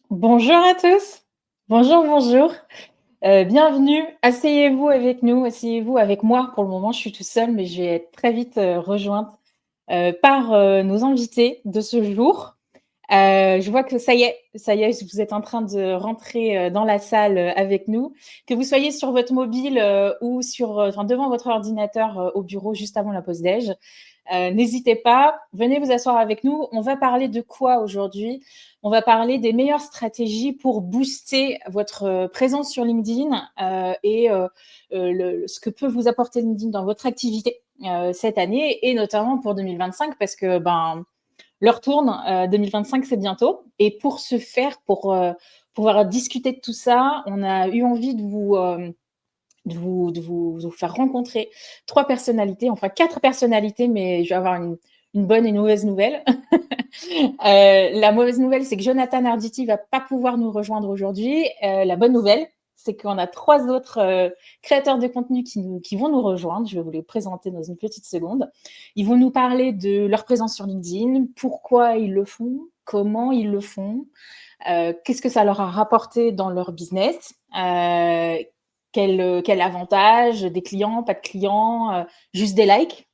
Bonjour à tous. Bonjour, bonjour. Bienvenue. Asseyez-vous avec nous, asseyez-vous avec moi. Pour le moment, je suis toute seule, mais je vais être très vite, rejointe, par, nos invités de ce jour. Je vois que ça y est, vous êtes en train de rentrer, dans la salle, avec nous. Que vous soyez sur votre mobile, ou sur, enfin devant votre ordinateur, au bureau juste avant la pause déj. N'hésitez pas, venez vous asseoir avec nous. On va parler de quoi aujourd'hui? On va parler des meilleures stratégies pour booster votre présence sur LinkedIn et ce que peut vous apporter LinkedIn dans votre activité cette année et notamment pour 2025 parce que l'heure tourne, 2025 c'est bientôt. Et pour ce faire, pour pouvoir discuter de tout ça, on a eu envie de vous faire rencontrer 3 personnalités, enfin 4 personnalités, mais je vais avoir une bonne et une mauvaise nouvelle. La mauvaise nouvelle, c'est que Jonathan Arditi va pas pouvoir nous rejoindre aujourd'hui. La bonne nouvelle, c'est qu'on a 3 autres créateurs de contenu qui vont nous rejoindre. Je vais vous les présenter dans une petite seconde. Ils vont nous parler de leur présence sur LinkedIn, pourquoi ils le font, comment ils le font, qu'est-ce que ça leur a rapporté dans leur business, quel avantage, des clients, pas de clients, juste des likes.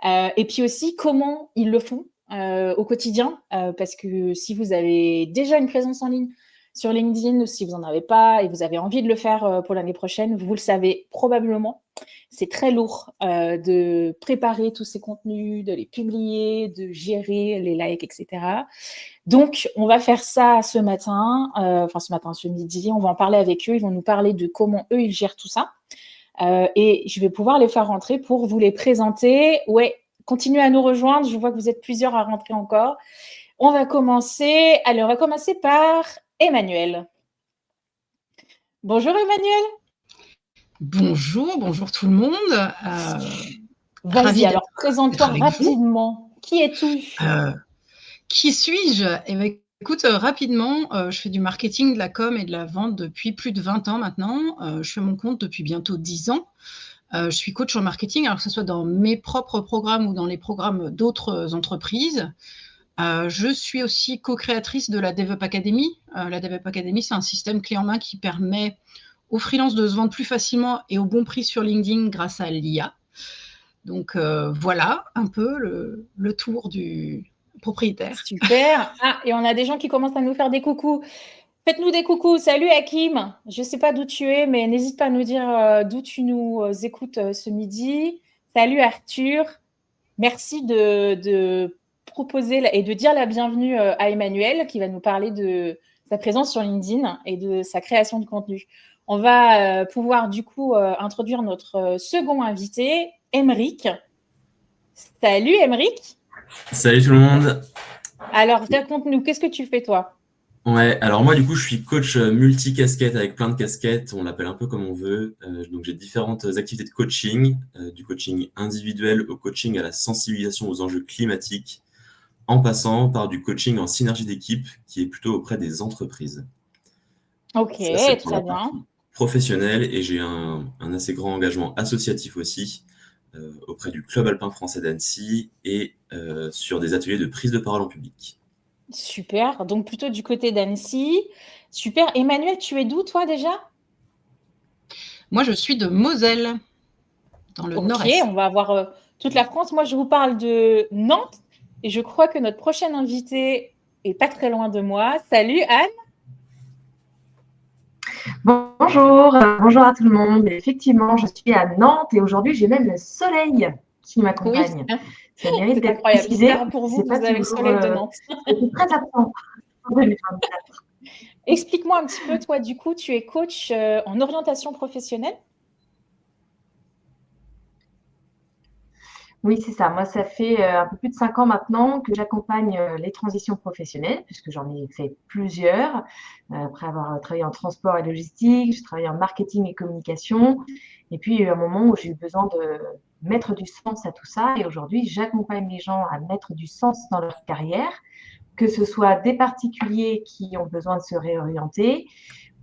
Et puis aussi, comment ils le font au quotidien. Parce que si vous avez déjà une présence en ligne sur LinkedIn, ou si vous n'en avez pas et vous avez envie de le faire pour l'année prochaine, vous le savez probablement. C'est très lourd de préparer tous ces contenus, de les publier, de gérer les likes, etc. Donc, on va faire ça ce matin, ce midi. On va en parler avec eux. Ils vont nous parler de comment eux, ils gèrent tout ça. Et je vais pouvoir les faire rentrer pour vous les présenter. Ouais, continuez à nous rejoindre. Je vois que vous êtes plusieurs à rentrer encore. On va commencer. Allez, on va commencer par Emmanuel. Bonjour Emmanuel. Bonjour, bonjour tout le monde. Vas-y, Ravie alors d'être présente-toi avec vous. rapidement. Qui es-tu? Qui suis-je? Eh bien, écoute, rapidement, je fais du marketing, de la com et de la vente depuis plus de 20 ans maintenant. Je fais mon compte depuis bientôt 10 ans. Je suis coach en marketing, alors que ce soit dans mes propres programmes ou dans les programmes d'autres entreprises. Je suis aussi co-créatrice de la DevUp Academy. La DevUp Academy, c'est un système clé en main qui permet aux freelances de se vendre plus facilement et au bon prix sur LinkedIn grâce à l'IA. Donc voilà un peu le tour du propriétaire. Super. Ah, et on a des gens qui commencent à nous faire des coucous. Faites-nous des coucous. Salut Hakim. Je ne sais pas d'où tu es, mais n'hésite pas à nous dire d'où tu nous écoutes ce midi. Salut Arthur. Merci de proposer et de dire la bienvenue à Emmanuel qui va nous parler de sa présence sur LinkedIn et de sa création de contenu. On va pouvoir du coup introduire notre second invité, Emeric. Salut Emeric. Salut tout le monde. Alors raconte-nous, qu'est-ce que tu fais toi? Ouais, alors moi du coup je suis coach multi-casquette avec plein de casquettes, on l'appelle un peu comme on veut. Donc j'ai différentes activités de coaching, du coaching individuel au coaching à la sensibilisation aux enjeux climatiques, en passant par du coaching en synergie d'équipe qui est plutôt auprès des entreprises. Ok, Ça c'est pour la très bien. partie professionnelle et j'ai un assez grand engagement associatif aussi auprès du Club Alpin Français d'Annecy et sur des ateliers de prise de parole en public. Super, donc plutôt du côté d'Annecy. Super. Emmanuel, tu es d'où toi déjà? Moi, je suis de Moselle, dans le Ok, nord-est. on va avoir toute la France. Moi, je vous parle de Nantes et je crois que notre prochaine invité est pas très loin de moi. Salut Anne. Bonjour, bonjour à tout le monde. Effectivement, je suis à Nantes et aujourd'hui, j'ai même le soleil qui Oui, m'accompagne. Ça mérite c'est d'être incroyable. précisé. J'espère pour vous C'est que pas vous avez le toujours soleil de Nantes. c'est très absent en 2024. Explique-moi un petit peu, toi, du coup, tu es coach en orientation professionnelle. Oui, c'est ça. Moi, ça fait un peu plus de 5 ans maintenant que j'accompagne les transitions professionnelles, puisque j'en ai fait plusieurs. Après avoir travaillé en transport et logistique, j'ai travaillé en marketing et communication. Et puis, il y a eu un moment où j'ai eu besoin de mettre du sens à tout ça. Et aujourd'hui, j'accompagne les gens à mettre du sens dans leur carrière, que ce soit des particuliers qui ont besoin de se réorienter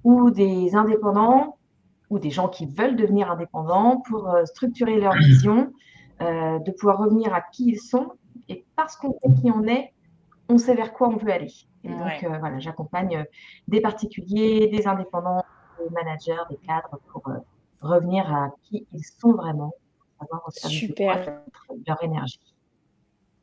ou des indépendants ou des gens qui veulent devenir indépendants pour structurer leur vision, de pouvoir revenir à qui ils sont. Et parce qu'on sait qui on est, on sait vers quoi on veut aller. Et donc, Ouais. voilà, j'accompagne des particuliers, des indépendants, des managers, des cadres pour revenir à qui ils sont vraiment, savoir au service de quoi Super. de leur énergie.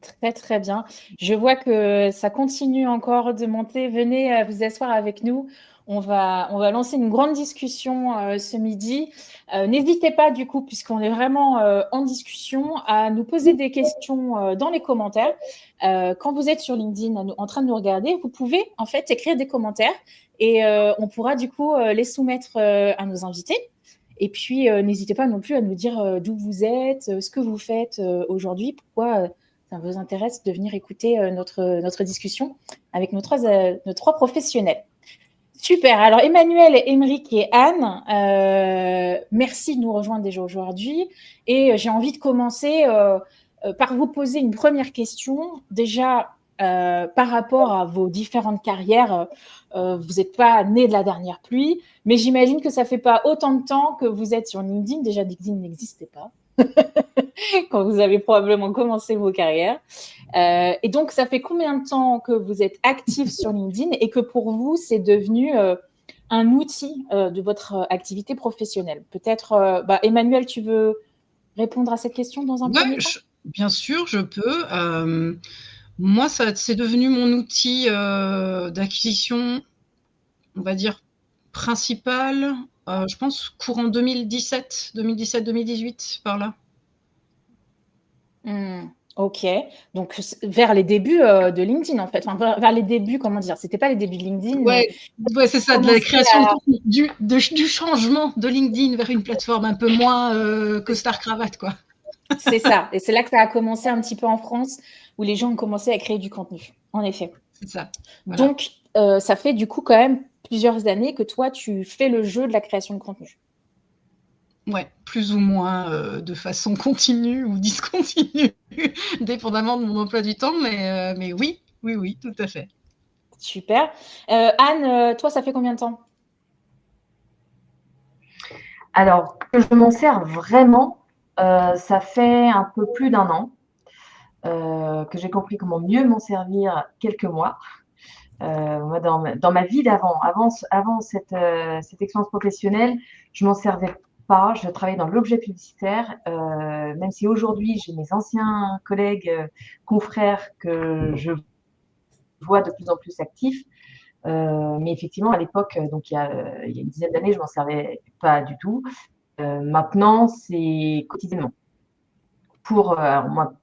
Très, très bien. Je vois que ça continue encore de monter. Venez, vous asseoir avec nous. On va lancer une grande discussion, ce midi. N'hésitez pas du coup, puisqu'on est vraiment, en discussion, à nous poser des questions, dans les commentaires. Quand vous êtes sur LinkedIn en train de nous regarder, vous pouvez en fait écrire des commentaires et on pourra du coup, les soumettre, à nos invités. Et puis, n'hésitez pas non plus à nous dire, d'où vous êtes, ce que vous faites, aujourd'hui, pourquoi, ça vous intéresse de venir écouter notre discussion avec nos trois professionnels. Super. Alors, Emmanuel, Émeric et Anne, merci de nous rejoindre déjà aujourd'hui. Et j'ai envie de commencer par vous poser une première question. Déjà, par rapport à vos différentes carrières, vous n'êtes pas né de la dernière pluie, mais j'imagine que ça fait pas autant de temps que vous êtes sur LinkedIn. Déjà, LinkedIn n'existait pas quand vous avez probablement commencé vos carrières. Et donc, ça fait combien de temps que vous êtes actif sur LinkedIn et que pour vous, c'est devenu un outil de votre activité professionnelle? Peut-être, Emmanuel, tu veux répondre à cette question dans un premier temps? Bien sûr, je peux. Moi, c'est devenu mon outil d'acquisition, on va dire, principal, je pense, courant 2017-2018, par là. Ok, donc vers les débuts de LinkedIn en fait, enfin, vers les débuts, comment dire, c'était pas les débuts de LinkedIn, mais Ouais, c'est ça, de la création de contenu, du changement de LinkedIn vers une plateforme un peu moins costard-cravate, quoi. C'est ça, et c'est là que ça a commencé un petit peu en France, où les gens ont commencé à créer du contenu, en effet. C'est ça. Voilà. Donc, ça fait du coup quand même plusieurs années que toi, tu fais le jeu de la création de contenu. Ouais, plus ou moins de façon continue ou discontinue, dépendamment de mon emploi du temps, mais oui, tout à fait. Super. Anne, toi, ça fait combien de temps? Alors, que je m'en sers vraiment, ça fait un peu plus d'un an que j'ai compris comment mieux m'en servir quelques mois. Moi, dans ma vie avant cette expérience professionnelle, je m'en servais pas. Je travaillais dans l'objet publicitaire, même si aujourd'hui j'ai mes anciens collègues, confrères que je vois de plus en plus actifs. Mais effectivement, à l'époque, donc il y a une dizaine d'années, je m'en servais pas du tout. Maintenant, c'est quotidiennement pour moi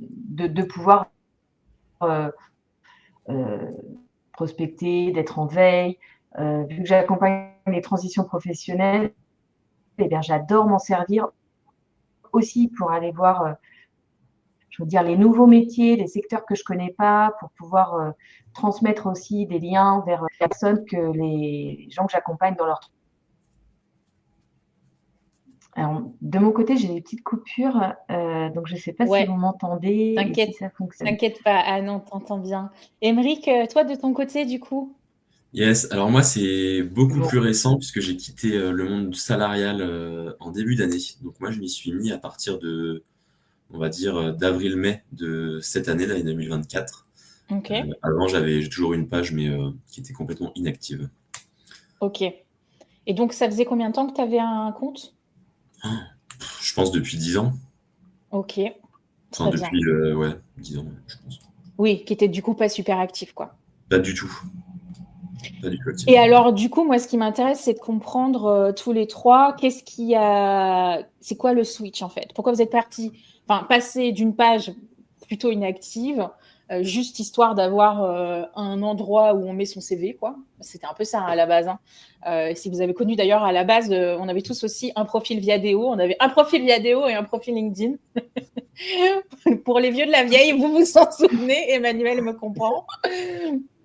de pouvoir prospecter, d'être en veille. Vu que j'accompagne les transitions professionnelles, eh bien, j'adore m'en servir aussi pour aller voir, je veux dire, les nouveaux métiers, les secteurs que je connais pas, pour pouvoir transmettre aussi des liens vers les personnes que les gens que j'accompagne dans leur. Alors, de mon côté, j'ai des petites coupures, donc je ne sais pas si vous m'entendez et si ça fonctionne. T'inquiète pas, Anne, on t'entend bien. Émeric, toi, de ton côté, du coup? Yes, alors moi c'est beaucoup plus récent puisque j'ai quitté le monde salarial en début d'année. Donc moi je m'y suis mis à partir de, on va dire, d'avril-mai de cette année, l'année 2024. Ok. Avant j'ai toujours eu une page mais qui était complètement inactive. Ok. Et donc ça faisait combien de temps que tu avais un compte? Je pense depuis 10 ans. Ok. Enfin Très bien. depuis 10 ans, je pense. Oui, qui était du coup pas super actif, quoi. Pas du tout. Pas du tout actif. Et alors, du coup, moi, ce qui m'intéresse, c'est de comprendre tous les trois, c'est quoi le switch en fait? Pourquoi vous êtes passé d'une page plutôt inactive, juste histoire d'avoir un endroit où on met son CV, quoi. C'était un peu ça à la base. Hein. Si vous avez connu d'ailleurs à la base, on avait tous aussi un profil Viadeo. On avait un profil Viadeo et un profil LinkedIn. Pour les vieux de la vieille, vous vous en souvenez, Emmanuel me comprend.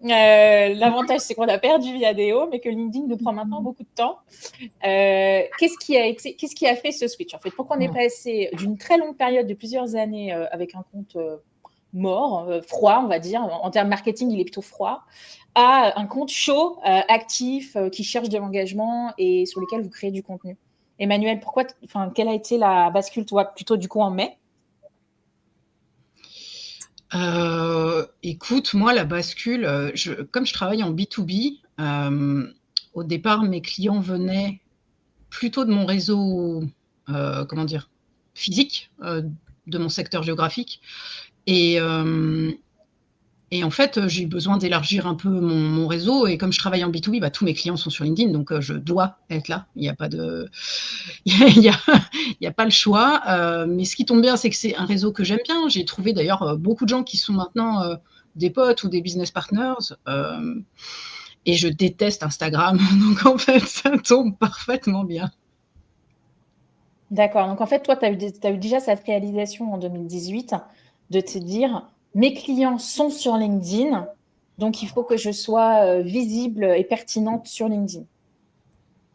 L'avantage, c'est qu'on a perdu Viadeo, mais que LinkedIn nous prend maintenant beaucoup de temps. Qu'est-ce qui a fait ce switch en fait? Pourquoi on est passé d'une très longue période de plusieurs années avec un compte mort, froid, on va dire, en termes marketing, il est plutôt froid, à un compte chaud, actif, qui cherche de l'engagement et sur lequel vous créez du contenu? Emmanuel, quelle a été la bascule, toi, plutôt du coup en mai? Écoute, moi, la bascule, comme je travaille en B2B, au départ, mes clients venaient plutôt de mon réseau, comment dire, physique, de mon secteur géographique. Et en fait, j'ai eu besoin d'élargir un peu mon réseau. Et comme je travaille en B2B, bah, tous mes clients sont sur LinkedIn, donc je dois être là. Il n'y a pas de, il y a, il y a pas le choix. Mais ce qui tombe bien, c'est que c'est un réseau que j'aime bien. J'ai trouvé d'ailleurs beaucoup de gens qui sont maintenant des potes ou des business partners. Et je déteste Instagram, donc en fait, ça tombe parfaitement bien. D'accord. Donc, en fait, toi, tu as eu déjà cette réalisation en 2018 de te dire, mes clients sont sur LinkedIn, donc il faut que je sois visible et pertinente sur LinkedIn.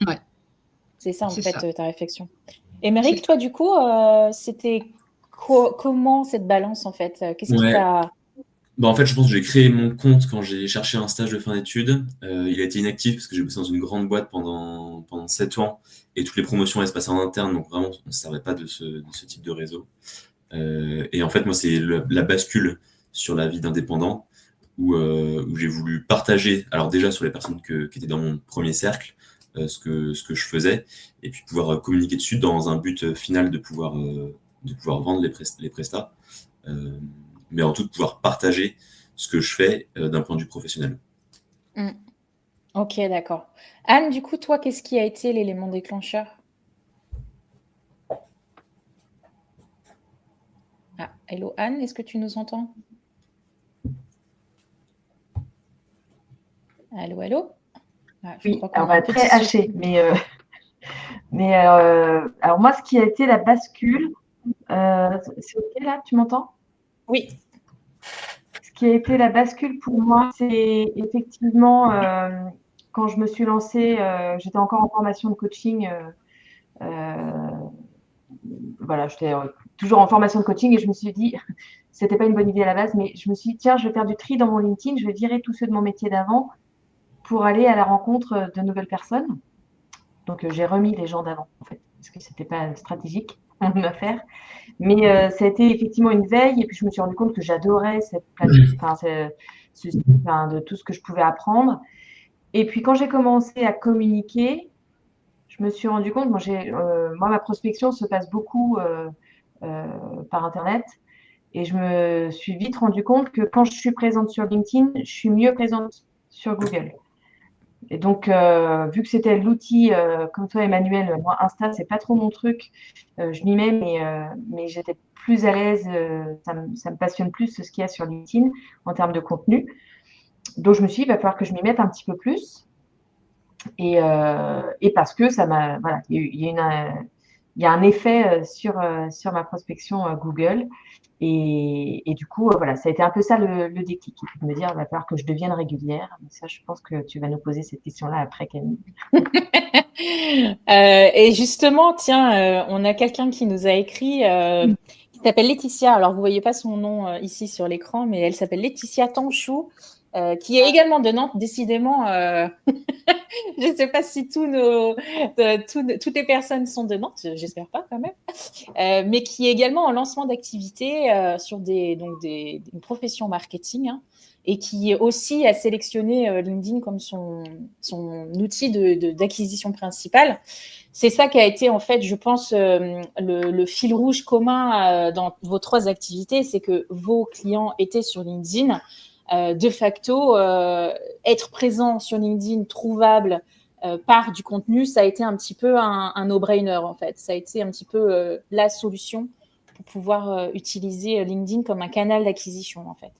Ouais. C'est ça, en C'est fait, ça. ta réflexion. Émeric, toi, du coup, c'était comment cette balance, en fait? Qu'est-ce qui Ouais. t'a... Bah, en fait, je pense que j'ai créé mon compte quand j'ai cherché un stage de fin d'études. Il a été inactif parce que j'ai bossé dans une grande boîte pendant 7 ans et toutes les promotions elles se passaient en interne, donc vraiment on ne se servait pas de ce type de réseau. Et en fait, moi, c'est la bascule sur la vie d'indépendant où j'ai voulu partager, alors déjà sur les personnes qui étaient dans mon premier cercle, ce que je faisais, et puis pouvoir communiquer dessus dans un but final de pouvoir vendre les prestats. Euh, mais en tout de pouvoir partager ce que je fais d'un point de vue professionnel. Ok, d'accord. Anne, du coup, toi, qu'est-ce qui a été l'élément déclencheur? Ah, hello Anne, est-ce que tu nous entends? Allô, allô? Ah, je Oui, crois alors qu'on a un très petit souci. haché, mais alors moi, ce qui a été la bascule, c'est OK là, tu m'entends? Oui. Ce qui a été la bascule pour moi, c'est effectivement quand je me suis lancée, j'étais encore en formation de coaching. Voilà, j'étais toujours en formation de coaching et je me suis dit, c'était pas une bonne idée à la base, mais je me suis dit, tiens, je vais faire du tri dans mon LinkedIn, je vais virer tous ceux de mon métier d'avant pour aller à la rencontre de nouvelles personnes. Donc, j'ai remis les gens d'avant, en fait, parce que c'était pas stratégique de me faire. Mais ça a été effectivement une veille, et puis je me suis rendu compte que j'adorais cette plateforme, de tout ce que je pouvais apprendre. Et puis quand j'ai commencé à communiquer, je me suis rendu compte, moi ma prospection se passe beaucoup par Internet, et je me suis vite rendu compte que quand je suis présente sur LinkedIn, je suis mieux présente sur Google. Et donc, vu que c'était l'outil, comme toi, Emmanuel, moi, Insta, c'est pas trop mon truc. Je m'y mets, mais j'étais plus à l'aise. Ça me passionne plus ce qu'il y a sur LinkedIn en termes de contenu. Donc, je me suis dit, il va falloir que je m'y mette un petit peu plus. Et parce que ça m'a, voilà, il y a un effet sur ma prospection Google. Et du coup, voilà, ça a été un peu ça le déclic, de me dire, il va falloir que je devienne régulière. Mais ça, je pense que tu vas nous poser cette question-là après, Camille. Et justement, tiens, on a quelqu'un qui nous a écrit, qui s'appelle Laetitia. Alors, vous voyez pas son nom ici sur l'écran, mais elle s'appelle Laetitia Tanchou, qui est également de Nantes. Décidément, je ne sais pas si toutes les personnes sont de Nantes, j'espère pas quand même, mais qui est également en lancement d'activité sur une profession marketing, hein, et qui aussi a sélectionné LinkedIn comme son outil d'acquisition principale. C'est ça qui a été, en fait, je pense, le fil rouge commun dans vos 3 activités, c'est que vos clients étaient sur LinkedIn. De facto, être présent sur LinkedIn, trouvable par du contenu, ça a été un petit peu un no-brainer, en fait. Ça a été un petit peu la solution pour pouvoir utiliser LinkedIn comme un canal d'acquisition, en fait.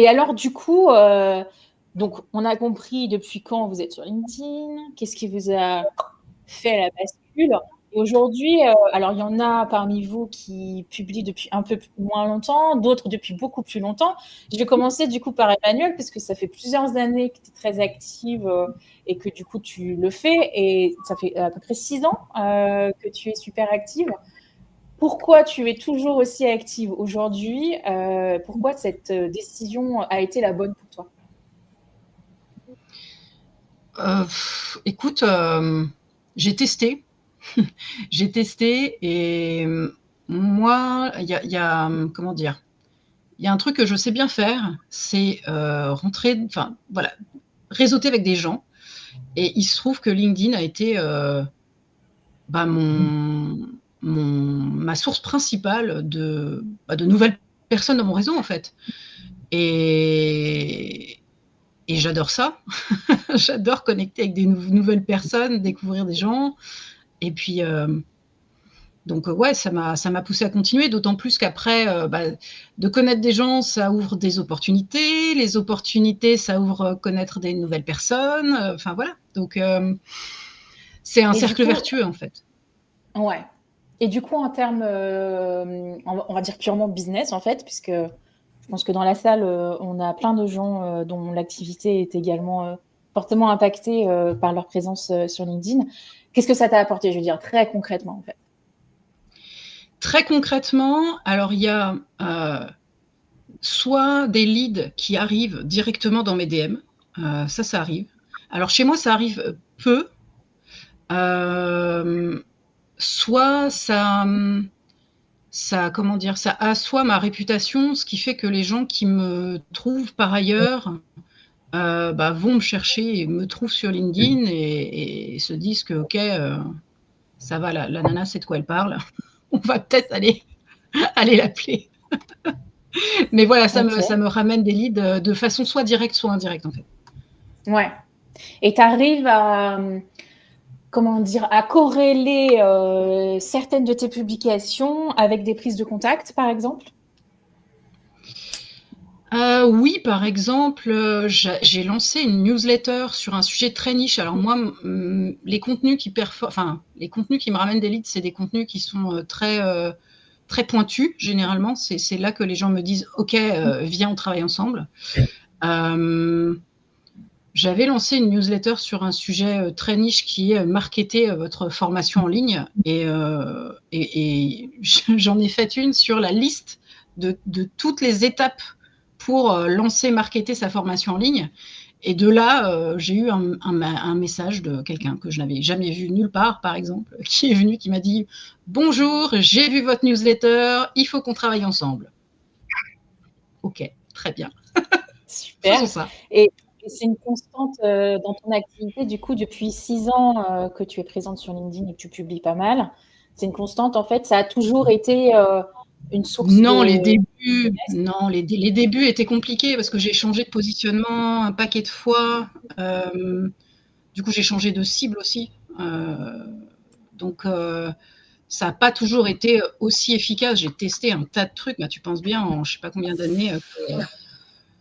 Et alors, du coup, donc, on a compris depuis quand vous êtes sur LinkedIn, qu'est-ce qui vous a fait la bascule. Et aujourd'hui, alors il y en a parmi vous qui publient depuis un peu moins longtemps, d'autres depuis beaucoup plus longtemps. Je vais commencer du coup par Emmanuel, puisque ça fait plusieurs années que tu es très active et que du coup tu le fais, et ça fait à peu près 6 ans que tu es super active. Pourquoi tu es toujours aussi active aujourd'hui? Pourquoi cette décision a été la bonne pour toi? Écoute, j'ai testé. J'ai testé et moi, comment dire? Il y a un truc que je sais bien faire, c'est réseauter avec des gens. Et il se trouve que LinkedIn a été ma source principale de nouvelles personnes dans mon réseau, en fait. Et j'adore ça. J'adore connecter avec des nouvelles personnes, découvrir des gens. Et puis, donc, ouais, ça m'a poussé à continuer, d'autant plus qu'après, de connaître des gens, ça ouvre des opportunités. Les opportunités, ça ouvre connaître des nouvelles personnes. Enfin, voilà. Donc, c'est un cercle vertueux, en fait. Ouais. Et du coup, en termes, on va dire purement business, en fait, puisque je pense que dans la salle, on a plein de gens dont l'activité est également fortement impactée par leur présence sur LinkedIn. Qu'est-ce que ça t'a apporté, je veux dire, très concrètement, en fait? Très concrètement, alors il y a soit des leads qui arrivent directement dans mes DM, ça arrive. Alors chez moi, ça arrive peu. Soit comment dire, ça assoit ma réputation, ce qui fait que les gens qui me trouvent par ailleurs vont me chercher et me trouvent sur LinkedIn et se disent que ok, ça va, la nana sait de quoi elle parle. On va peut-être aller l'appeler. Mais voilà, ça me ramène des leads de façon soit directe, soit indirecte, en fait. Ouais. Et tu arrives à, comment dire, à corréler certaines de tes publications avec des prises de contact, par exemple? Oui, par exemple, j'ai lancé une newsletter sur un sujet très niche. Alors moi, les contenus qui me ramènent des leads, c'est des contenus qui sont très pointus, généralement. C'est là que les gens me disent « Ok, viens, on travaille ensemble ». J'avais lancé une newsletter sur un sujet très niche qui est marketer votre formation en ligne et j'en ai fait une sur la liste de toutes les étapes pour marketer sa formation en ligne. Et de là, j'ai eu un message de quelqu'un que je n'avais jamais vu nulle part, par exemple, qui est venu, qui m'a dit « Bonjour, j'ai vu votre newsletter, il faut qu'on travaille ensemble. » Ok, très bien. Super. Faisons ça. Et c'est une constante dans ton activité, du coup, depuis 6 ans que tu es présente sur LinkedIn et que tu publies pas mal. C'est une constante, en fait. Ça a toujours été une source Non, de... les débuts étaient compliqués parce que j'ai changé de positionnement un paquet de fois. Du coup, j'ai changé de cible aussi. Donc, ça n'a pas toujours été aussi efficace. J'ai testé un tas de trucs. Tu penses bien, en je ne sais pas combien d'années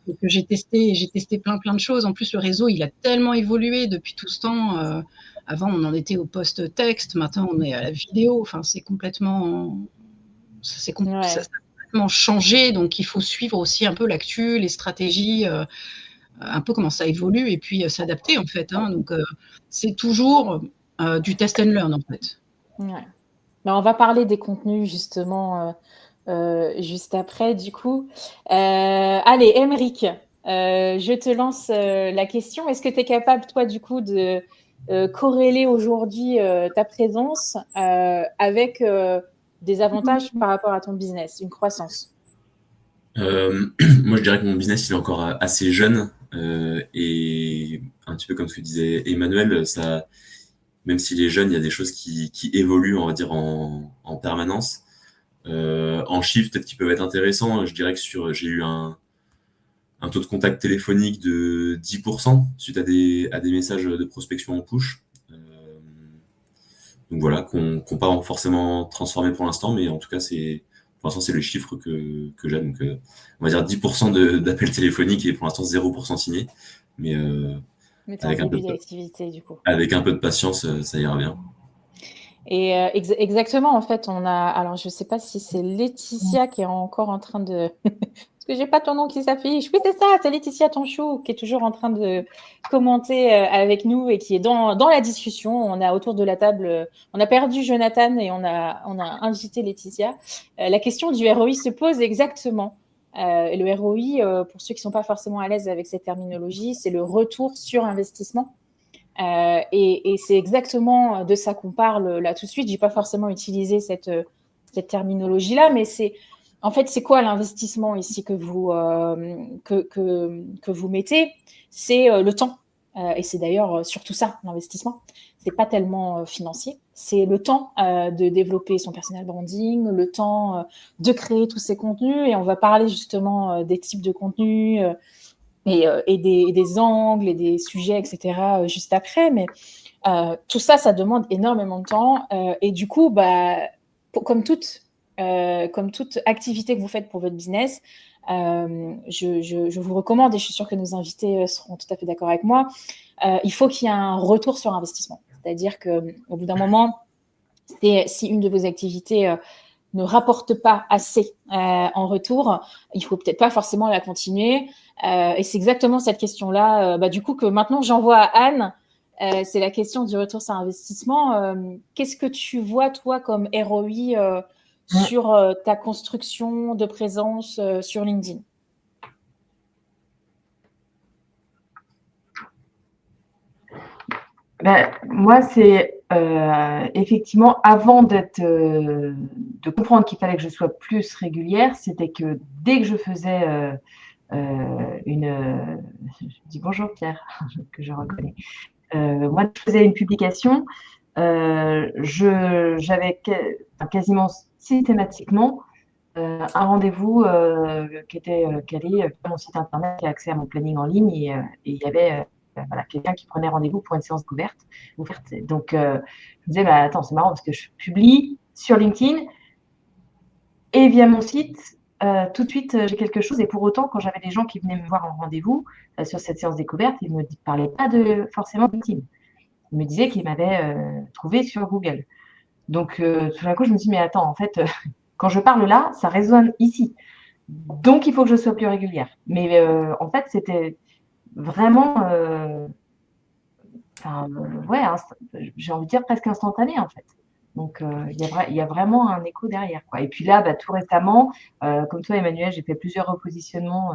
que j'ai testé plein de choses. En plus, le réseau, il a tellement évolué depuis tout ce temps. Avant, on en était au post-texte. Maintenant, on est à la vidéo. Enfin, c'est complètement... Ça a complètement changé, donc il faut suivre aussi un peu l'actu, les stratégies, un peu comment ça évolue et puis s'adapter en fait. Donc c'est toujours du test and learn en fait. Ouais. Ben, on va parler des contenus justement juste après du coup. Allez, Émeric, je te lance la question. Est-ce que tu es capable, toi, du coup, de corréler aujourd'hui ta présence avec des avantages par rapport à ton business, une croissance? Moi, je dirais que mon business, il est encore assez jeune et un petit peu comme ce que disait Emmanuel, ça, même s'il est jeune, il y a des choses qui évoluent, on va dire, en permanence. En chiffres, peut-être qu'ils peuvent être intéressants. Je dirais que j'ai eu un taux de contact téléphonique de 10% suite à des messages de prospection en push. Donc voilà, qu'on pas forcément transformé pour l'instant, mais en tout cas, pour l'instant, c'est le chiffre que j'ai. Donc, on va dire 10% d'appels téléphoniques et pour l'instant 0% signé. Mais avec un début d'activité, du coup. Avec un peu de patience, ça ira bien. Et exactement, en fait, alors je ne sais pas si c'est Laetitia qui est encore en train de... Parce que j'ai pas ton nom qui s'affiche. Oui, c'est ça, c'est Laetitia Tonchou qui est toujours en train de commenter avec nous et qui est dans la discussion. On a autour de la table, on a perdu Jonathan et on a invité Laetitia. La question du ROI se pose exactement. Et le ROI, pour ceux qui ne sont pas forcément à l'aise avec cette terminologie, c'est le retour sur investissement. Et c'est exactement de ça qu'on parle là tout de suite. Je n'ai pas forcément utilisé cette cette terminologie-là, mais en fait, c'est quoi l'investissement ici que vous mettez? C'est le temps. Et c'est d'ailleurs surtout ça, l'investissement. C'est pas tellement financier, c'est le temps de développer son personal branding, le temps de créer tous ces contenus. Et on va parler justement des types de contenus et des angles et des sujets, etc. Juste après. Mais tout ça, ça demande énormément de temps. Et du coup, comme toute activité que vous faites pour votre business, je vous recommande, et je suis sûre que nos invités seront tout à fait d'accord avec moi, il faut qu'il y ait un retour sur investissement. C'est-à-dire qu'au bout d'un moment, si une de vos activités ne rapporte pas assez en retour, il ne faut peut-être pas forcément la continuer. Et c'est exactement cette question-là, du coup, que maintenant j'envoie à Anne. C'est la question du retour sur investissement. Qu'est-ce que tu vois, toi, comme ROI sur ta construction de présence sur LinkedIn? Moi, c'est effectivement, avant de comprendre qu'il fallait que je sois plus régulière, c'était que dès que je faisais je dis bonjour Pierre, que je reconnais. Moi, je faisais une publication, j'avais quasiment systématiquement un rendez-vous qui était calé sur mon site internet, qui a accès à mon planning en ligne, et il y avait voilà, quelqu'un qui prenait rendez-vous pour une séance ouverte. Donc, je me disais, attends, c'est marrant parce que je publie sur LinkedIn et via mon site, tout de suite, j'ai quelque chose. Et pour autant, quand j'avais des gens qui venaient me voir en rendez-vous sur cette séance découverte, ils ne me parlaient pas forcément de LinkedIn. Ils me disaient qu'ils m'avaient trouvé sur Google. Donc, tout d'un coup, je me dis, mais attends, en fait, quand je parle là, ça résonne ici. Donc, il faut que je sois plus régulière. Mais en fait, c'était vraiment, ouais, j'ai envie de dire presque instantané, en fait. Donc, il y a vraiment un écho derrière, quoi. Et puis là, tout récemment, comme toi, Emmanuel, j'ai fait plusieurs repositionnements,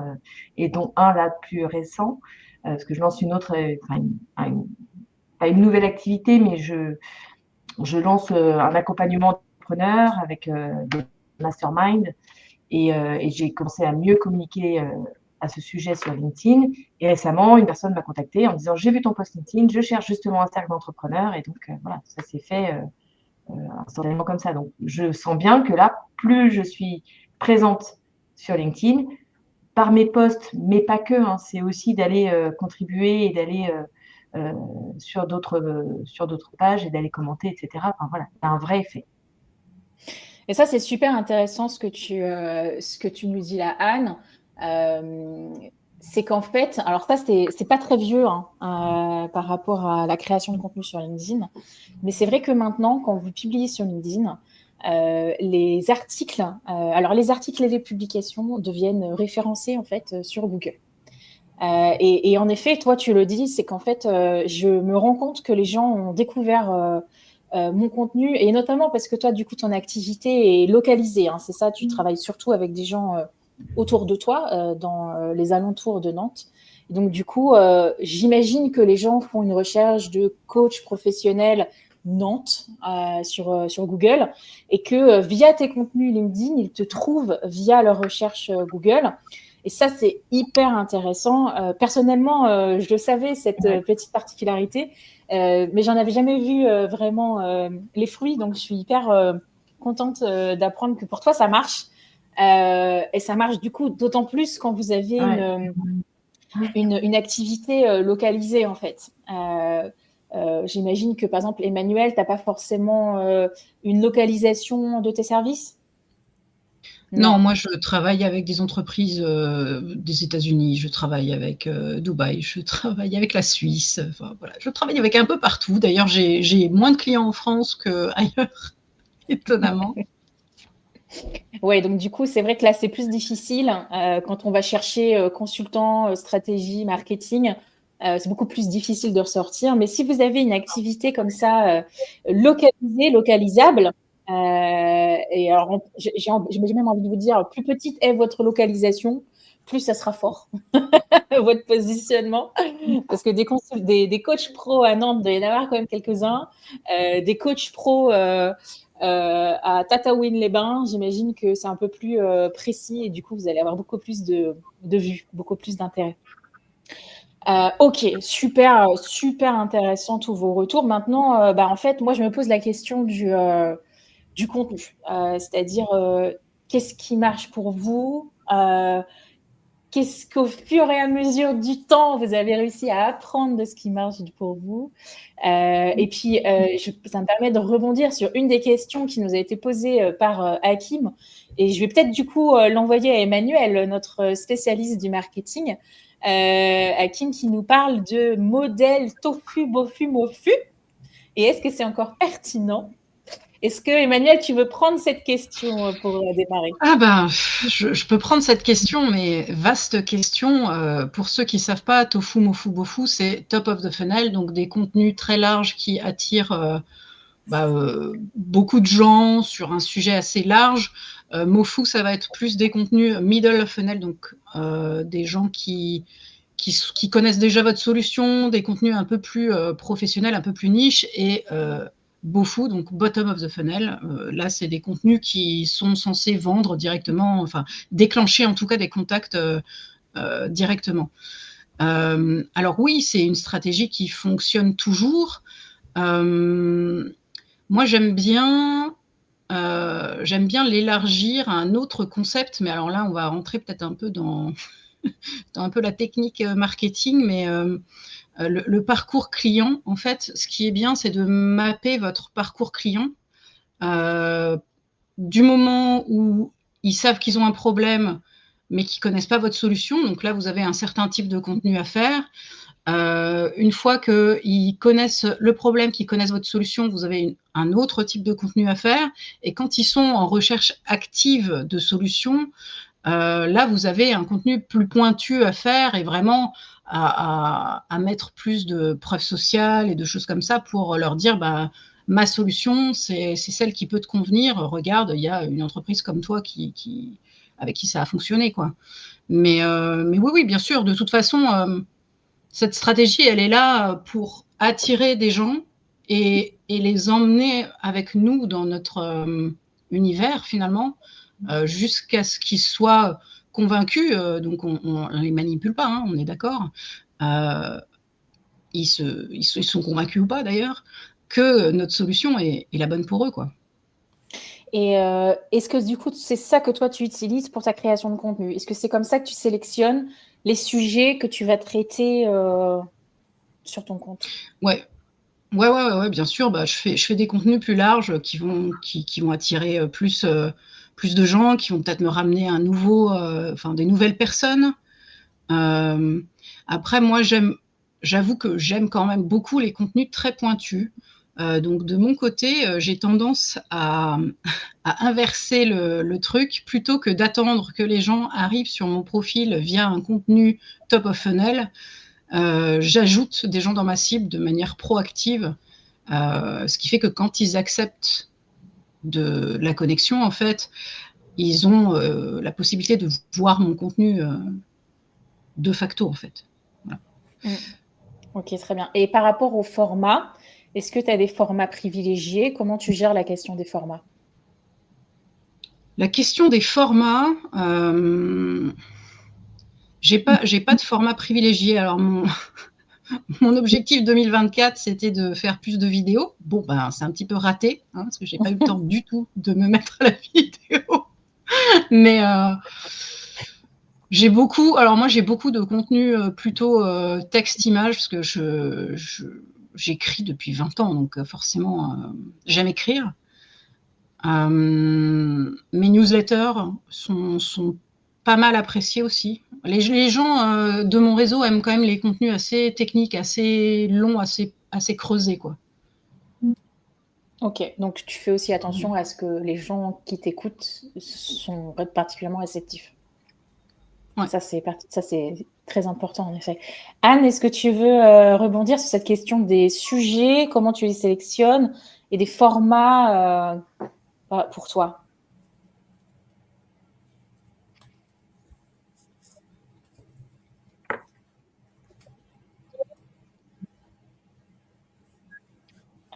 et dont un là plus récent, parce que je lance une autre, pas une nouvelle activité, mais je lance un accompagnement d'entrepreneurs avec des masterminds, et j'ai commencé à mieux communiquer à ce sujet sur LinkedIn. Et récemment, une personne m'a contactée en disant, j'ai vu ton post LinkedIn, je cherche justement un cercle d'entrepreneurs. Et donc, voilà, ça s'est fait instantanément comme ça. Donc, je sens bien que là, plus je suis présente sur LinkedIn, par mes posts, mais pas que, hein, c'est aussi d'aller contribuer et d'aller sur d'autres pages et d'aller commenter, etc. Enfin, voilà, c'est un vrai effet. Et ça, c'est super intéressant ce que tu nous dis là, Anne. C'est qu'en fait, alors ça, c'est pas très vieux par rapport à la création de contenu sur LinkedIn, mais c'est vrai que maintenant, quand vous publiez sur LinkedIn, les articles et les publications deviennent référencés en fait sur Google. Et en effet, toi, tu le dis, c'est qu'en fait, je me rends compte que les gens ont découvert mon contenu, et notamment parce que toi, du coup, ton activité est localisée. C'est ça, tu travailles surtout avec des gens autour de toi, dans les alentours de Nantes. Et donc, du coup, j'imagine que les gens font une recherche de coach professionnel Nantes sur Google, et que via tes contenus LinkedIn, ils te trouvent via leur recherche Google. Et ça, c'est hyper intéressant. Personnellement, je le savais, cette petite particularité, mais j'en avais jamais vu vraiment les fruits. Donc, je suis hyper contente d'apprendre que pour toi, ça marche. Et ça marche du coup d'autant plus quand vous avez une activité localisée, en fait. J'imagine que, par exemple, Emmanuel, tu n'as pas forcément une localisation de tes services? Non, moi, je travaille avec des entreprises des États-Unis, je travaille avec Dubaï, je travaille avec la Suisse. Enfin, voilà, je travaille avec un peu partout. D'ailleurs, j'ai moins de clients en France qu'ailleurs, étonnamment. Ouais, donc du coup, c'est vrai que là, c'est plus difficile quand on va chercher consultant, stratégie, marketing. C'est beaucoup plus difficile de ressortir. Mais si vous avez une activité comme ça, localisée, localisable, et alors j'ai même envie de vous dire, plus petite est votre localisation, plus ça sera fort, votre positionnement. Parce que des coachs pro à Nantes, il doit y en avoir quand même quelques-uns. Des coachs pro À Tataouine-les-Bains, j'imagine que c'est un peu plus précis et du coup, vous allez avoir beaucoup plus de vues, beaucoup plus d'intérêt. Ok, super, super intéressant tous vos retours. Maintenant, en fait, moi, je me pose la question du contenu, c'est-à-dire qu'est-ce qui marche pour vous, qu'est-ce qu'au fur et à mesure du temps, vous avez réussi à apprendre de ce qui marche pour vous. Et puis, ça me permet de rebondir sur une des questions qui nous a été posée par Hakim. Et je vais peut-être du coup l'envoyer à Emmanuel, notre spécialiste du marketing. Hakim qui nous parle de modèle tofu, bofu, mofu. Et est-ce que c'est encore pertinent? Est-ce que, Emmanuel, tu veux prendre cette question pour démarrer? Ah ben, je peux prendre cette question, mais vaste question. Pour ceux qui ne savent pas, tofu, mofu, bofu, c'est top of the funnel, donc des contenus très larges qui attirent beaucoup de gens sur un sujet assez large. Mofu, ça va être plus des contenus middle of funnel, donc des gens qui connaissent déjà votre solution, des contenus un peu plus professionnels, un peu plus niche, et Bofu, donc bottom of the funnel. Là, c'est des contenus qui sont censés vendre directement, enfin déclencher en tout cas des contacts directement. Alors oui, c'est une stratégie qui fonctionne toujours. Moi, j'aime bien l'élargir à un autre concept, mais alors là, on va rentrer peut-être un peu dans un peu la technique marketing, mais le parcours client, en fait, ce qui est bien, c'est de mapper votre parcours client du moment où ils savent qu'ils ont un problème, mais qu'ils ne connaissent pas votre solution. Donc là, vous avez un certain type de contenu à faire. Une fois qu'ils connaissent le problème, qu'ils connaissent votre solution, vous avez un autre type de contenu à faire. Et quand ils sont en recherche active de solutions, là, vous avez un contenu plus pointu à faire et vraiment à mettre plus de preuves sociales et de choses comme ça pour leur dire ma solution, c'est celle qui peut te convenir. Regarde, il y a une entreprise comme toi avec qui ça a fonctionné, quoi. Mais oui, bien sûr, de toute façon, cette stratégie, elle est là pour attirer des gens et les emmener avec nous dans notre univers, finalement, jusqu'à ce qu'ils soient convaincus. Donc, on ne les manipule pas, hein, on est d'accord. Ils sont convaincus ou pas, d'ailleurs, que notre solution est la bonne pour eux, quoi. Et est-ce que du coup, c'est ça que toi, tu utilises pour ta création de contenu? Est-ce que c'est comme ça que tu sélectionnes les sujets que tu vas traiter sur ton compte? Ouais. Ouais, bien sûr. Je fais des contenus plus larges qui vont attirer plus de gens, qui vont peut-être me ramener des nouvelles personnes. Après, moi, j'avoue que j'aime quand même beaucoup les contenus très pointus. Donc, de mon côté, j'ai tendance à inverser le truc. Plutôt que d'attendre que les gens arrivent sur mon profil via un contenu top of funnel, j'ajoute des gens dans ma cible de manière proactive. Ce qui fait que quand ils acceptent de la connexion, en fait, ils ont la possibilité de voir mon contenu de facto, en fait. Voilà. Ok, très bien. Et par rapport au format, est-ce que tu as des formats privilégiés? Comment tu gères la question des formats? La question des formats, j'ai pas de format privilégié. Alors, mon objectif 2024, c'était de faire plus de vidéos. Bon, c'est un petit peu raté, hein, parce que j'ai pas eu le temps du tout de me mettre à la vidéo. Mais j'ai beaucoup de contenu plutôt texte-image, parce que j'écris depuis 20 ans, donc forcément, j'aime écrire. Mes newsletters sont pas mal appréciés aussi. Les gens de mon réseau aiment quand même les contenus assez techniques, assez longs, assez creusés, quoi. Ok, donc tu fais aussi attention à ce que les gens qui t'écoutent sont particulièrement réceptifs. Ouais. Ça, c'est très important, en effet. Anne, est-ce que tu veux rebondir sur cette question des sujets, comment tu les sélectionnes et des formats pour toi?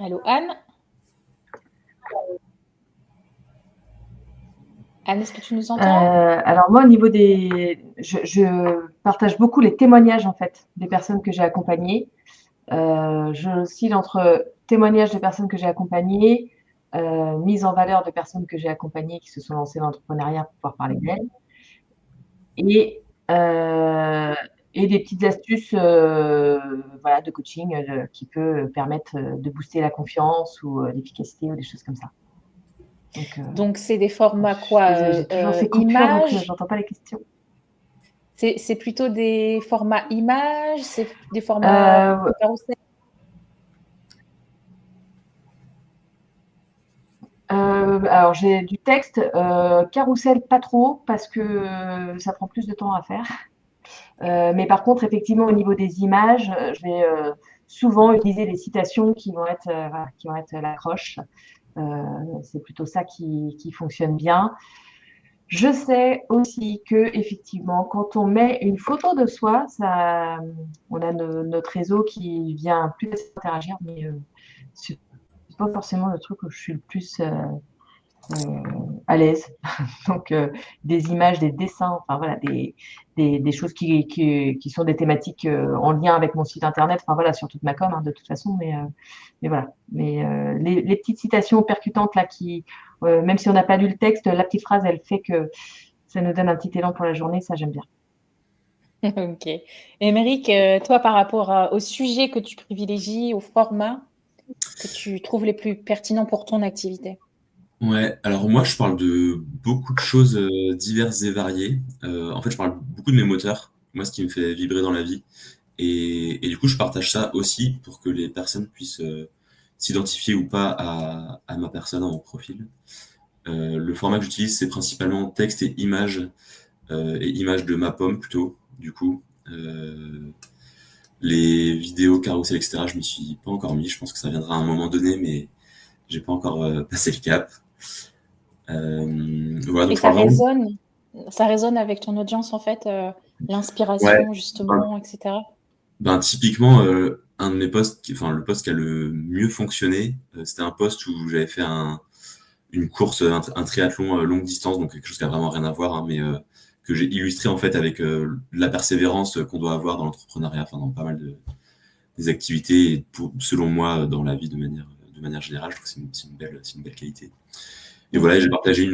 Allô, Anne? Anne, est-ce que tu nous entends? Alors moi, au niveau je partage beaucoup les témoignages en fait des personnes que j'ai accompagnées. J'oscille entre témoignages de personnes que j'ai accompagnées, mise en valeur de personnes que j'ai accompagnées qui se sont lancées dans l'entrepreneuriat pour pouvoir parler d'elles, et, euh, et des petites astuces voilà, de coaching qui peut permettre de booster la confiance ou l'efficacité ou des choses comme ça. Donc, c'est des formats Je suis quoi? désolée, j'ai toujours ces coupures, donc Images? j'entends pas les questions. C'est plutôt des formats images? C'est des formats carousel? Alors j'ai du texte, carrousel pas trop parce que ça prend plus de temps à faire. Mais par contre, effectivement, au niveau des images, je vais souvent utiliser des citations qui vont être, voilà, qui vont être l'accroche. C'est plutôt ça qui fonctionne bien. Je sais aussi que effectivement, quand on met une photo de soi, ça, on a notre réseau qui vient plus interagir, mais c'est pas forcément le truc où je suis le plus à l'aise. Donc, des images, des dessins, enfin voilà, des choses qui sont des thématiques en lien avec mon site internet, enfin voilà, sur toute ma com, hein, de toute façon, mais voilà. Mais les petites citations percutantes là même si on n'a pas lu le texte, la petite phrase, elle fait que ça nous donne un petit élan pour la journée, ça j'aime bien. Ok. Émeric, toi, par rapport au sujet que tu privilégies, au format que tu trouves les plus pertinents pour ton activité? Ouais, alors moi je parle de beaucoup de choses diverses et variées. En fait, je parle beaucoup de mes moteurs, moi ce qui me fait vibrer dans la vie. Et du coup, je partage ça aussi pour que les personnes puissent s'identifier ou pas à ma personne, à mon profil. Le format que j'utilise, c'est principalement texte et images de ma pomme plutôt, du coup. Les vidéos carousel, etc., je m'y suis pas encore mis. Je pense que ça viendra à un moment donné, mais j'ai pas encore passé le cap. Voilà, Et donc je parle vraiment. ça résonne avec ton audience, en fait, Ouais, l'inspiration, justement, etc. ben, typiquement, un de mes posts, enfin le post qui a le mieux fonctionné, c'était un post où j'avais fait une course, un triathlon longue distance, donc quelque chose qui a vraiment rien à voir, hein, mais que j'ai illustré en fait avec la persévérance qu'on doit avoir dans l'entrepreneuriat, enfin dans pas mal des activités, et selon moi, dans la vie de manière générale, je trouve que c'est une belle qualité. Et voilà, j'ai partagé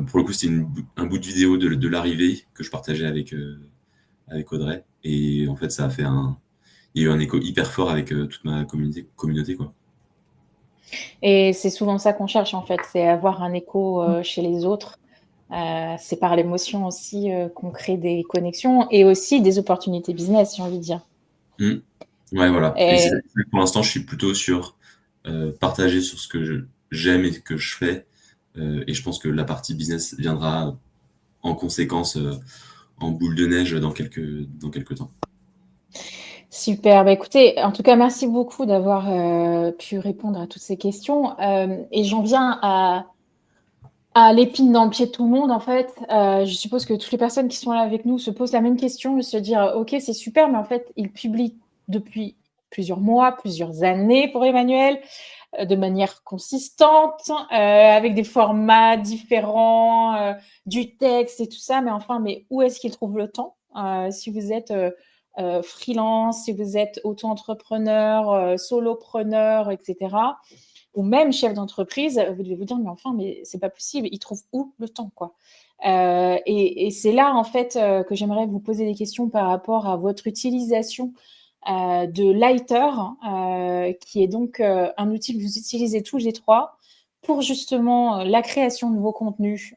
pour le coup, c'était un bout de vidéo de l'arrivée que je partageais avec Audrey, et en fait, il y a eu un écho hyper fort avec toute ma communauté, quoi. Et c'est souvent ça qu'on cherche, en fait, c'est avoir un écho chez les autres. C'est par l'émotion aussi qu'on crée des connexions et aussi des opportunités business, j'ai envie de dire. Mm. Ouais, voilà. Et Et pour l'instant, je suis plutôt sur partager sur ce que j'aime et que je fais. Et je pense que la partie business viendra en conséquence en boule de neige dans quelques temps. super. Bah, écoutez, en tout cas, merci beaucoup d'avoir pu répondre à toutes ces questions. Et j'en viens à l'épine dans le pied de tout le monde, en fait. Je suppose que toutes les personnes qui sont là avec nous se posent la même question, de se dire, OK, c'est super, mais en fait, il publie depuis plusieurs mois, plusieurs années pour Emmanuel, de manière consistante, avec des formats différents, du texte et tout ça. Mais enfin, mais où est-ce qu'il trouve le temps? Si vous êtes freelance, si vous êtes auto-entrepreneur, solopreneur, etc., ou même chef d'entreprise, vous devez vous dire, mais enfin, mais c'est pas possible, il trouve où le temps, quoi? Et c'est là, en fait, que j'aimerais vous poser des questions par rapport à votre utilisation de Lighter, qui est donc un outil que vous utilisez tous les trois pour justement la création de vos contenus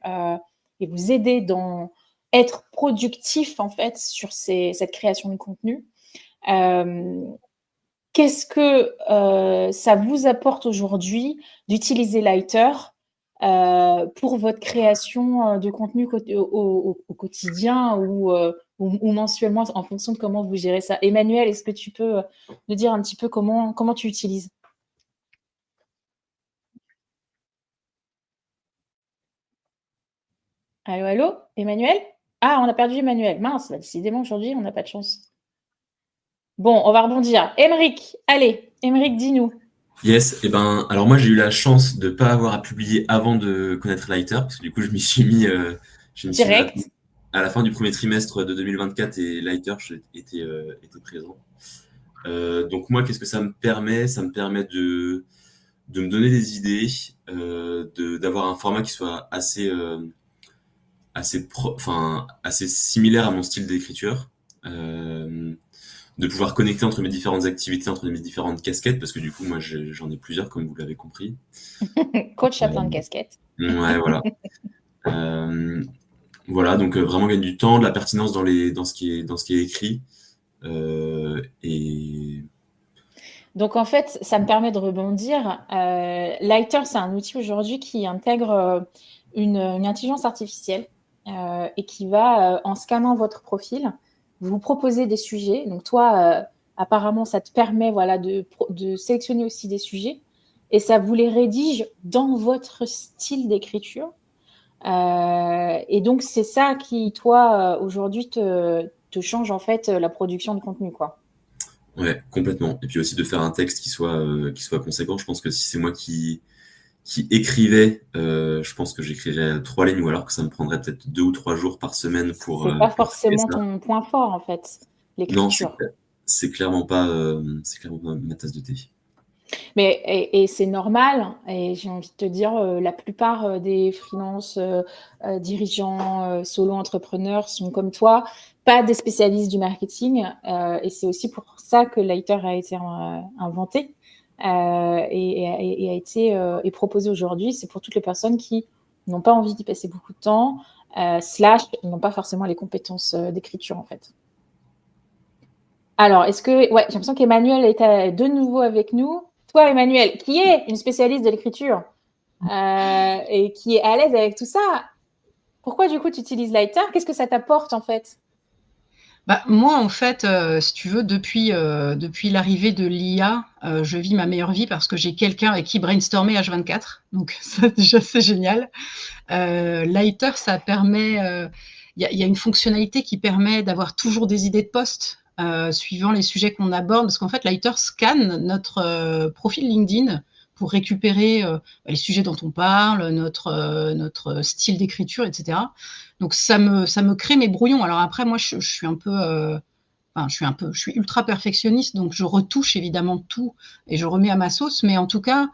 et vous aider dans être productif, en fait, sur cette création de contenu. Qu'est-ce que ça vous apporte aujourd'hui d'utiliser Lighter pour votre création de contenu au quotidien ou mensuellement en fonction de comment vous gérez ça? Emmanuel, est-ce que tu peux nous dire un petit peu comment tu utilises? Allô, allô, Emmanuel? Ah, on a perdu Emmanuel. Mince, décidément aujourd'hui, on n'a pas de chance. Bon, on va rebondir. Émeric, allez, Émeric, dis-nous. Yes, et ben, alors moi j'ai eu la chance de pas avoir à publier avant de connaître Lighter, parce que du coup je m'y suis mis Je me suis mis Direct. à la fin du premier trimestre de 2024 et Lighter était présent. Donc moi, qu'est-ce que ça me permet? Ça me permet de me donner des idées, d'avoir un format qui soit assez similaire à mon style d'écriture, de pouvoir connecter entre mes différentes activités, entre mes différentes casquettes, parce que du coup, moi, j'en ai plusieurs, comme vous l'avez compris. Coach à plein de casquettes. Ouais, voilà. Voilà, donc vraiment gagner du temps, de la pertinence dans ce qui est écrit. Et Donc en fait, ça me permet de rebondir. Lighter, c'est un outil aujourd'hui qui intègre une intelligence artificielle et qui va, en scannant votre profil, vous proposer des sujets. Donc toi, apparemment, ça te permet voilà, de sélectionner aussi des sujets et ça vous les rédige dans votre style d'écriture. Et donc, c'est ça qui, toi, aujourd'hui, te change en fait la production de contenu, quoi. ouais, complètement. Et puis aussi de faire un texte qui soit conséquent. Je pense que si c'est moi qui écrivais, je pense que j'écrirais 3 lignes, ou alors que ça me prendrait peut-être 2 ou 3 jours par semaine pour C'est pas écrire forcément ça. ton point fort, en fait, Non, l'écriture. c'est clairement pas ma tasse de thé. Mais et c'est normal. Et j'ai envie de te dire, la plupart des freelances, dirigeants, solo-entrepreneurs sont comme toi, pas des spécialistes du marketing. Et c'est aussi pour ça que Lighter a été inventé et a été est proposé aujourd'hui. C'est pour toutes les personnes qui n'ont pas envie d'y passer beaucoup de temps, slash n'ont pas forcément les compétences d'écriture en fait. Alors, j'ai l'impression qu'Emmanuel est de nouveau avec nous. Toi, Emmanuel, qui est une spécialiste de l'écriture et qui est à l'aise avec tout ça, pourquoi du coup tu utilises Lighter? Qu'est-ce que ça t'apporte en fait? Moi, en fait, si tu veux, depuis l'arrivée de l'IA, je vis ma meilleure vie parce que j'ai quelqu'un avec qui brainstormer H24, donc ça déjà c'est génial. Lighter, ça permet, il y a une fonctionnalité qui permet d'avoir toujours des idées de posts, suivant les sujets qu'on aborde. Parce qu'en fait, Lighter scanne notre profil LinkedIn pour récupérer les sujets dont on parle, notre style d'écriture, etc. Donc ça me crée mes brouillons. Alors après, moi, je suis un peu, je suis ultra perfectionniste, donc je retouche évidemment tout et je remets à ma sauce. Mais en tout cas,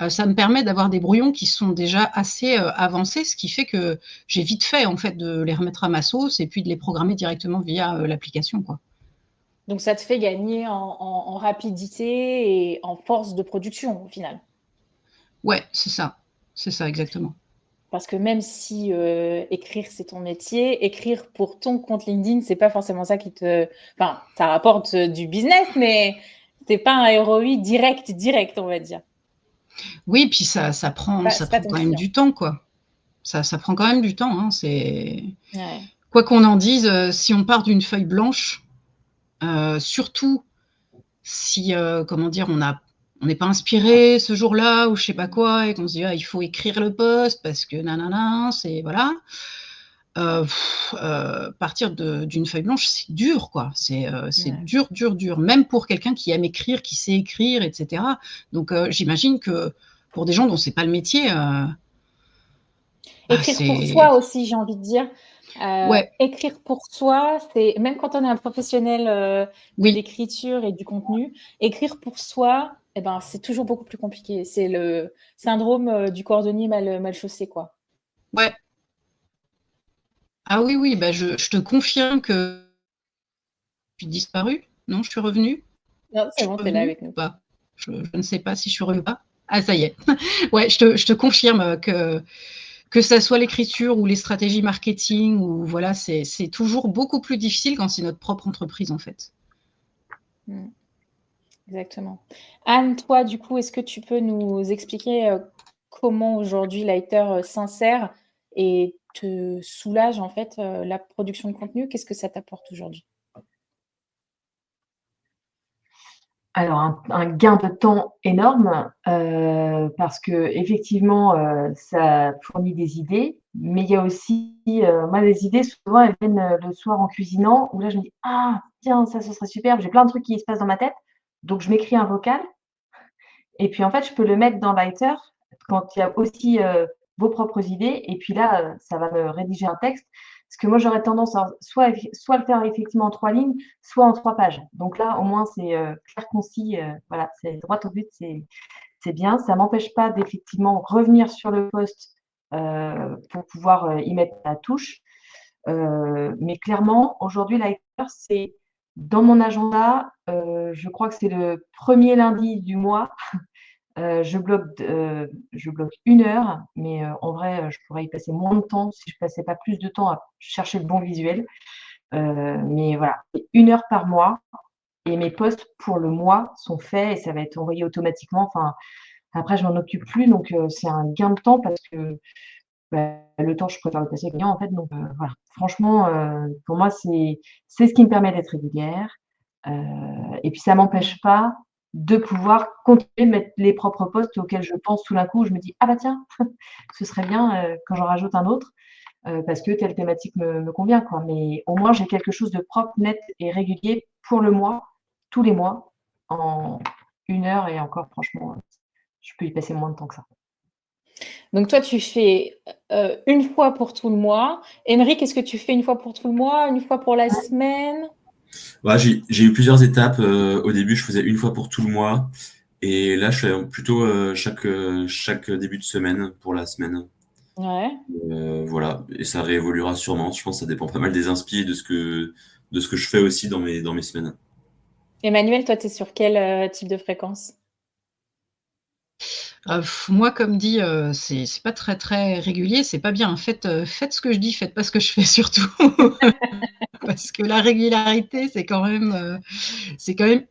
ça me permet d'avoir des brouillons qui sont déjà assez avancés, ce qui fait que j'ai vite fait en fait de les remettre à ma sauce et puis de les programmer directement via l'application, quoi. Donc ça te fait gagner en rapidité et en force de production au final. Ouais, c'est ça exactement. Parce que même si écrire c'est ton métier, écrire pour ton compte LinkedIn, c'est pas forcément ça qui te. Enfin, ça rapporte du business, mais c'est pas un ROI direct, on va dire. Oui, puis ça prend C'est pas ton quand même client. du temps, quoi. Ça prend quand même du temps, hein. Ouais. Quoi qu'on en dise, si on part d'une feuille blanche, surtout si, comment dire, on n'est pas inspiré ce jour-là ou je sais pas quoi et qu'on se dit: «Ah, il faut écrire le post parce que nanana, c'est voilà». Partir d'une feuille blanche, c'est dur, quoi. C'est Ouais. dur, dur, dur, même pour quelqu'un qui aime écrire, qui sait écrire, et cetera. Donc j'imagine que pour des gens dont c'est pas le métier, Écrire pour c'est soi aussi, j'ai envie de dire. ouais, Écrire pour soi, c'est même quand on est un professionnel de oui, l'écriture et du contenu, écrire pour soi, eh ben, c'est toujours beaucoup plus compliqué. C'est le syndrome du cordonnier mal chaussé, quoi. ouais. Ah oui, oui, bah, je te confirme que je suis disparue. Non, je suis revenue? Non, Je c'est suis bon, tu es là revenue avec ou nous. pas? Je ne sais pas si je suis revenue ou pas. Ah ça y est. Ouais, je te confirme que ça soit l'écriture ou les stratégies marketing ou voilà, c'est toujours beaucoup plus difficile quand c'est notre propre entreprise, en fait. Mmh, exactement. Anne, toi, du coup, est-ce que tu peux nous expliquer comment aujourd'hui Lighter s'insère et te soulage en fait la production de contenu? Qu'est-ce que ça t'apporte aujourd'hui? Alors un gain de temps énorme, parce qu'effectivement, ça fournit des idées, mais il y a aussi, moi les idées souvent elles viennent, le soir en cuisinant où là je me dis: «Ah tiens ça ce serait super», j'ai plein de trucs qui se passent dans ma tête, donc je m'écris un vocal et puis en fait je peux le mettre dans Lighter quand il y a aussi, vos propres idées. Et puis là, ça va me rédiger un texte. Parce que moi, j'aurais tendance à soit le faire effectivement en 3 lignes, soit en 3 pages. Donc là, au moins, c'est clair, concis. Voilà, c'est droit au but, c'est bien. Ça m'empêche pas d'effectivement revenir sur le post pour pouvoir y mettre la touche. Mais clairement, aujourd'hui, Lighter, c'est dans mon agenda. Je crois que c'est le premier lundi du mois. Je bloque 1 heure, mais en vrai, je pourrais y passer moins de temps si je passais pas plus de temps à chercher le bon visuel. Mais voilà, c'est 1 heure par mois et mes posts pour le mois sont faits et ça va être envoyé automatiquement. Enfin, après, je m'en occupe plus, donc c'est un gain de temps parce que le temps, je préfère le passer avec les clients, en fait. Donc voilà, franchement, pour moi, c'est ce qui me permet d'être régulière. Et puis, ça m'empêche pas de pouvoir continuer de mettre les propres posts auxquels je pense tout d'un coup. Je me dis, ah bah tiens, ce serait bien quand j'en rajoute un autre parce que telle thématique me convient, quoi. Mais au moins, j'ai quelque chose de propre, net et régulier pour le mois, tous les mois, en 1 heure et encore, franchement, je peux y passer moins de temps que ça. Donc toi, tu fais, 1 fois pour tout le mois. Émeric, est-ce que tu fais 1 fois pour tout le mois, 1 fois pour la semaine? Ouais, j'ai eu plusieurs étapes. Au début, je faisais 1 fois pour tout le mois. Et là, je fais plutôt chaque début de semaine pour la semaine. Ouais. Voilà. Et ça réévoluera sûrement. Je pense que ça dépend pas mal des inspi et de ce que je fais aussi dans mes semaines. Emmanuel, toi, tu es sur quel, type de fréquence? Moi, comme dit, c'est pas très, très régulier, c'est pas bien. Faites ce que je dis, faites pas ce que je fais surtout. Parce que la régularité, c'est quand même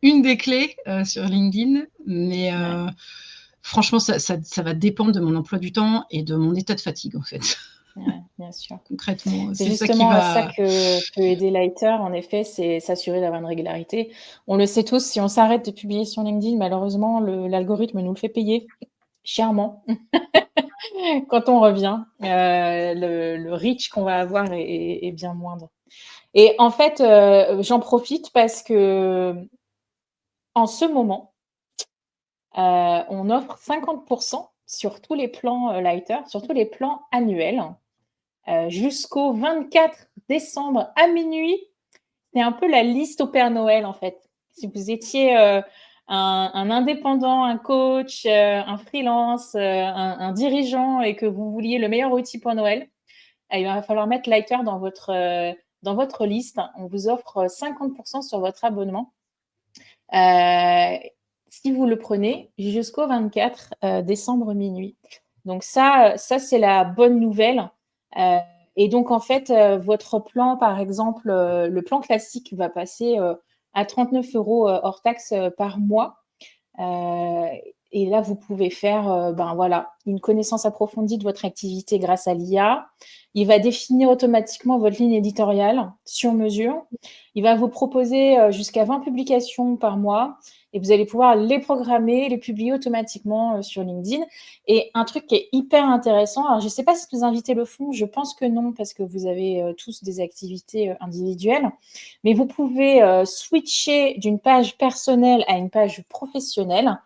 une des clés, sur LinkedIn. Mais Ouais. franchement, ça va dépendre de mon emploi du temps et de mon état de fatigue, en fait. Ouais, bien sûr. Concrètement, C'est c'est ça qui justement à ça va. que peut aider Lighter, en effet, c'est s'assurer d'avoir une régularité. On le sait tous, si on s'arrête de publier sur LinkedIn, malheureusement, l'algorithme nous le fait payer chèrement quand on revient. Le reach qu'on va avoir est bien moindre. Et en fait, j'en profite parce que en ce moment, on offre 50% sur tous les plans Lighter, sur tous les plans annuels, jusqu'au 24 décembre à minuit. C'est un peu la liste au Père Noël, en fait. Si vous étiez un indépendant, un coach, un freelance, un dirigeant et que vous vouliez le meilleur outil pour Noël, il va falloir mettre Lighter dans votre liste. On vous offre 50% sur votre abonnement. Si vous le prenez jusqu'au 24 décembre minuit. Donc ça c'est la bonne nouvelle. Et donc, en fait, votre plan, par exemple, le plan classique va passer à 39 € hors taxe par mois. Et là, vous pouvez faire voilà, une connaissance approfondie de votre activité grâce à l'IA. Il va définir automatiquement votre ligne éditoriale sur mesure. Il va vous proposer jusqu'à 20 publications par mois et vous allez pouvoir les programmer, les publier automatiquement sur LinkedIn. Et un truc qui est hyper intéressant, alors je ne sais pas si tous invités le font, je pense que non parce que vous avez tous des activités individuelles, mais vous pouvez switcher d'une page personnelle à une page professionnelle.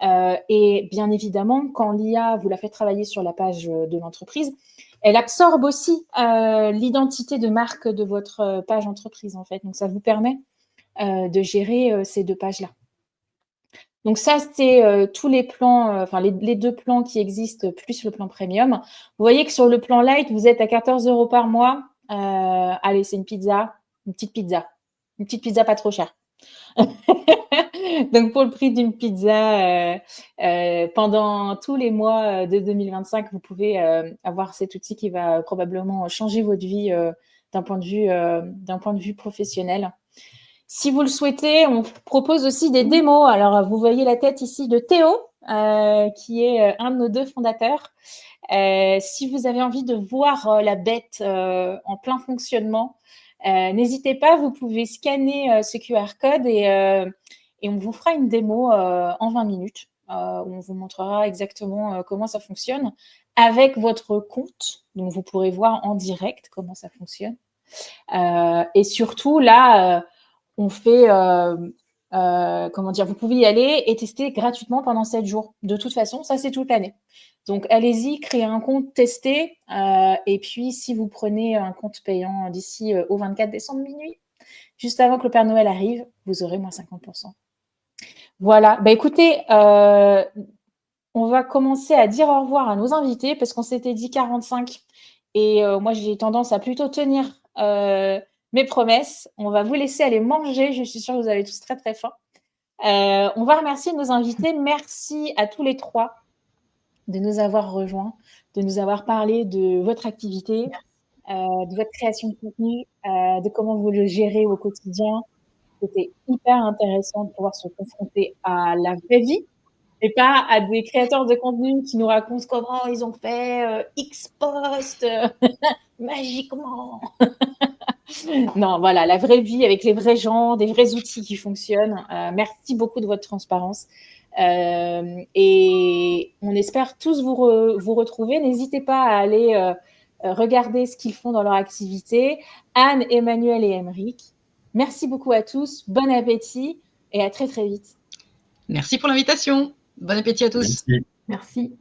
Et bien évidemment, quand l'IA vous la fait travailler sur la page de l'entreprise, elle absorbe aussi l'identité de marque de votre page entreprise, en fait. Donc, ça vous permet de gérer ces 2 pages-là. Donc ça, c'est tous les plans, enfin les 2 plans qui existent, plus le plan premium. Vous voyez que sur le plan light, vous êtes à 14 € par mois. Allez, c'est une petite pizza pas trop chère. Donc, pour le prix d'une pizza, pendant tous les mois de 2025, vous pouvez avoir cet outil qui va probablement changer votre vie d'un point de vue professionnel. Si vous le souhaitez, on propose aussi des démos. Alors, vous voyez la tête ici de Théo, qui est un de nos 2 fondateurs. Si vous avez envie de voir la bête en plein fonctionnement, n'hésitez pas, vous pouvez scanner ce QR code et on vous fera une démo en 20 minutes où on vous montrera exactement comment ça fonctionne avec votre compte. Donc, vous pourrez voir en direct comment ça fonctionne. Et surtout, là, on fait comment dire, vous pouvez y aller et tester gratuitement pendant 7 jours. De toute façon, ça, c'est toute l'année. Donc, allez-y, créez un compte, testez. Et puis, si vous prenez un compte payant d'ici au 24 décembre minuit, juste avant que le Père Noël arrive, vous aurez moins 50%. Voilà. Bah, écoutez, on va commencer à dire au revoir à nos invités parce qu'on s'était dit 45. Et moi, j'ai tendance à plutôt tenir mes promesses. On va vous laisser aller manger. Je suis sûre que vous avez tous très, très faim. On va remercier nos invités. Merci à tous les 3 de nous avoir rejoints, de nous avoir parlé de votre activité, de votre création de contenu, de comment vous le gérez au quotidien. C'était hyper intéressant de pouvoir se confronter à la vraie vie et pas à des créateurs de contenu qui nous racontent comment ils ont fait X posts magiquement. Non, voilà, la vraie vie avec les vrais gens, des vrais outils qui fonctionnent. Merci beaucoup de votre transparence. Et on espère tous vous retrouver. N'hésitez pas à aller regarder ce qu'ils font dans leur activité. Anne, Emmanuel et Aymeric, merci beaucoup à tous. Bon appétit et à très, très vite. Merci pour l'invitation. Bon appétit à tous. Merci. Merci.